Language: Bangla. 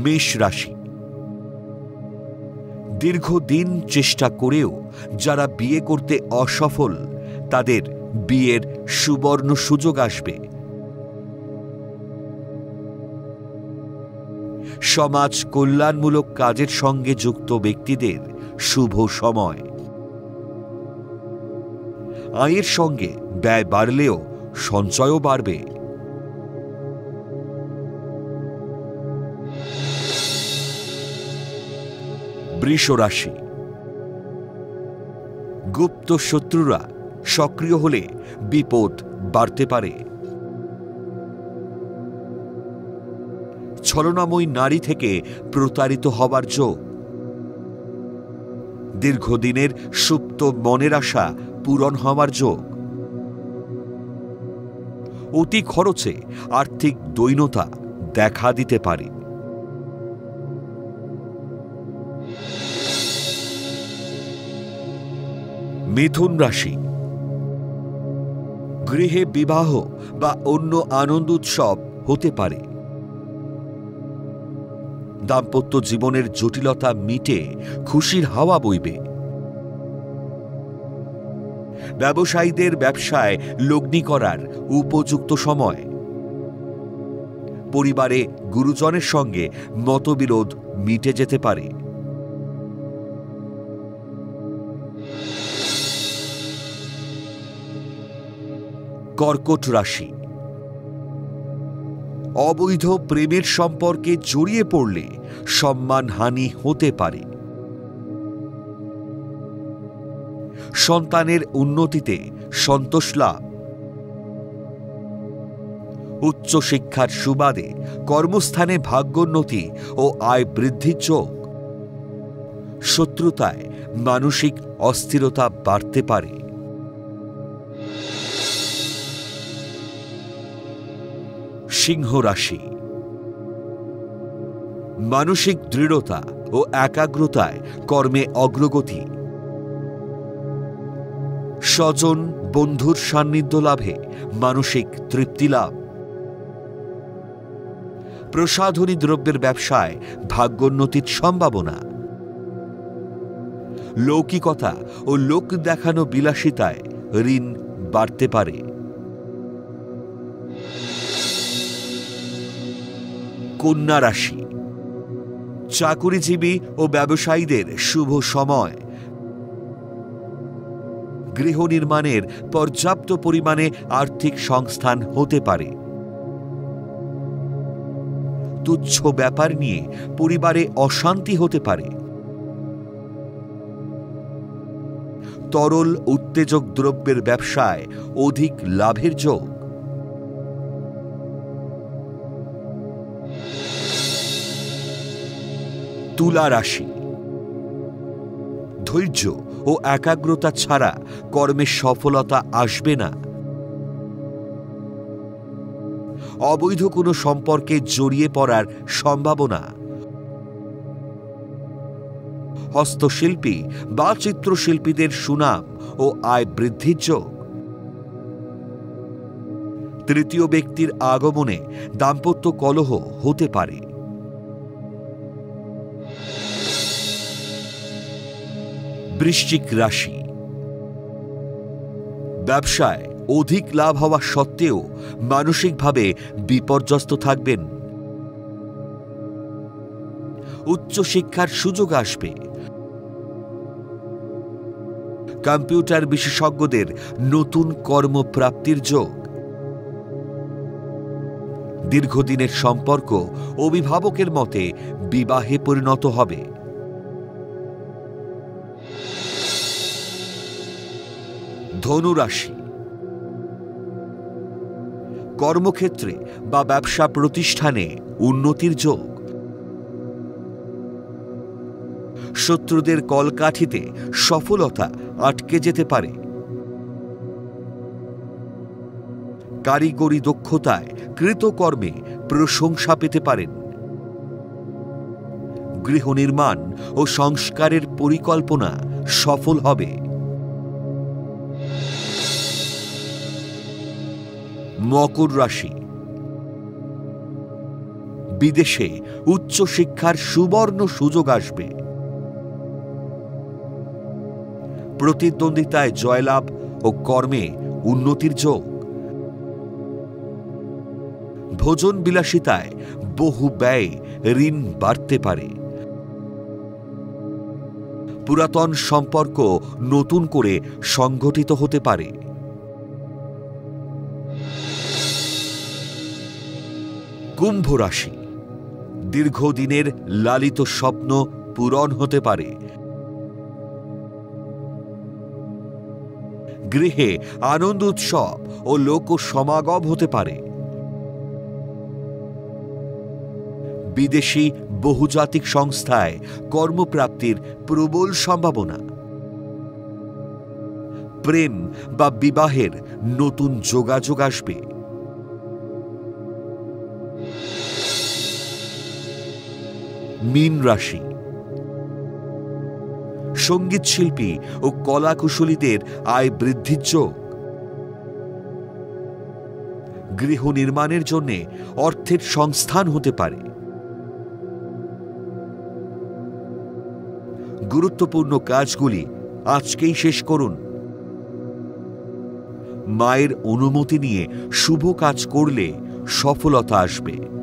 মেষ রাশি। দীর্ঘদিন চেষ্টা করেও যারা বিয়ে করতে অসফল, তাদের বিয়ের সুবর্ণ সুযোগ আসবে। সমাজ কল্যাণমূলক কাজের সঙ্গে যুক্ত ব্যক্তিদের শুভ সময়। আয়ের সঙ্গে ব্যয় বাড়লেও সঞ্চয়ও বাড়বে। বৃষ রাশি। গুপ্ত শত্রুরা সক্রিয় হলে বিপদ বাড়তে পারে। ছলনাময়ী নারী থেকে প্রতারিত হবার যোগ। দীর্ঘদিনের সুপ্ত মনের আশা পূরণ হওয়ার যোগ। অতি খরচে আর্থিক দৈন্যতা দেখা দিতে পারে। মিথুন রাশি। গৃহে বিবাহ বা অন্য আনন্দ উৎসব হতে পারে। দাম্পত্য জীবনের জটিলতা মিটে খুশির হাওয়া বইবে। ব্যবসায়ীদের ব্যবসায় লগ্নি করার উপযুক্ত সময়। পরিবারে গুরুজনের সঙ্গে মতবিরোধ মিটে যেতে পারে। কর্কট রাশি। অবৈধ প্রেমের সম্পর্কে জড়িয়ে পড়লে সম্মানহানি হতে পারে। সন্তানের উন্নতিতে সন্তোষ লাভ। উচ্চশিক্ষার সুবাদে কর্মস্থানে ভাগ্যোন্নতি ও আয় বৃদ্ধির যোগ। শত্রুতায় মানসিক অস্থিরতা বাড়তে পারে। সিংহ রাশি। মানসিক দৃঢ়তা ও একাগ্রতায় কর্মে অগ্রগতি। স্বজন বন্ধুর সান্নিধ্য লাভে মানসিক তৃপ্তি লাভ। প্রসাধনী দ্রব্যের ব্যবসায় ভাগ্যোন্নতির সম্ভাবনা। লৌকিকতা ও লোক দেখানো বিলাসিতায় ঋণ বাড়তে পারে। কন্যা রাশি। চাকুরিজীবী ও ব্যবসায়ীদের শুভ সময়। গৃহ নির্মাণের পর্যাপ্ত পরিমাণে আর্থিক সংস্থান হতে পারে। তুচ্ছ ব্যাপার নিয়ে পরিবারে অশান্তি হতে পারে। তরল উত্তেজক দ্রব্যের ব্যবসায় অধিক লাভের যোগ। তুলা রাশি। ধৈর্য ও একাগ্রতা ছাড়া কর্মে সফলতা আসবে না। অবৈধ কোনো সম্পর্কে জড়িয়ে পড়ার সম্ভাবনা। হস্তশিল্পী বা চিত্রশিল্পীদের সুনাম ও আয় বৃদ্ধির যোগ। তৃতীয় ব্যক্তির আগমনে দাম্পত্য কলহ হতে পারে। বৃশ্চিক রাশি। ব্যবসায় অধিক লাভ হওয়া সত্ত্বেও মানসিকভাবে বিপর্যস্ত থাকবেন। উচ্চশিক্ষার সুযোগ আসবে। কম্পিউটার বিশেষজ্ঞদের নতুন কর্মপ্রাপ্তির যোগ। দীর্ঘদিনের সম্পর্ক অভিভাবকের মতে বিবাহে পরিণত হবে। ধনু রাশি। কর্মক্ষেত্রে বা ব্যবসা প্রতিষ্ঠানে উন্নতির যোগ। শত্রুদের কলকাঠিতে সফলতা আটকে যেতে পারে। কারিগরি দক্ষতায় কৃতকর্মে প্রশংসা পেতে পারেন। গৃহ নির্মাণ ও সংস্কারের পরিকল্পনা সফল হবে। মকর রাশি। বিদেশে উচ্চশিক্ষার সুবর্ণ সুযোগ আসবে। প্রতিদ্বন্দ্বিতায় জয়লাভ ও কর্মে উন্নতির যোগ। ভোজন বিলাসিতায় বহু ব্যয় ঋণ বাড়তে পারে। পুরাতন সম্পর্ক নতুন করে সংগঠিত হতে পারে। কুম্ভ রাশি, দীর্ঘদিনের লালিত স্বপ্ন পূরণ হতে পারে। গৃহে আনন্দ উৎসব ও লোক সমাগম হতে পারে। বিদেশি বহুজাতিক সংস্থায় কর্মপ্রাপ্তির প্রবল সম্ভাবনা। প্রেম বা বিবাহের নতুন যোগাযোগ আসবে। মীন রাশি, সঙ্গীত শিল্পী ও কলাকুশলীদের আয় বৃদ্ধির যোগ। গৃহ নির্মাণের জন্য অর্থের সংস্থান হতে পারে। গুরুত্বপূর্ণ কাজগুলি আজকেই শেষ করুন। মায়ের অনুমতি নিয়ে শুভ কাজ করলে সফলতা আসবে।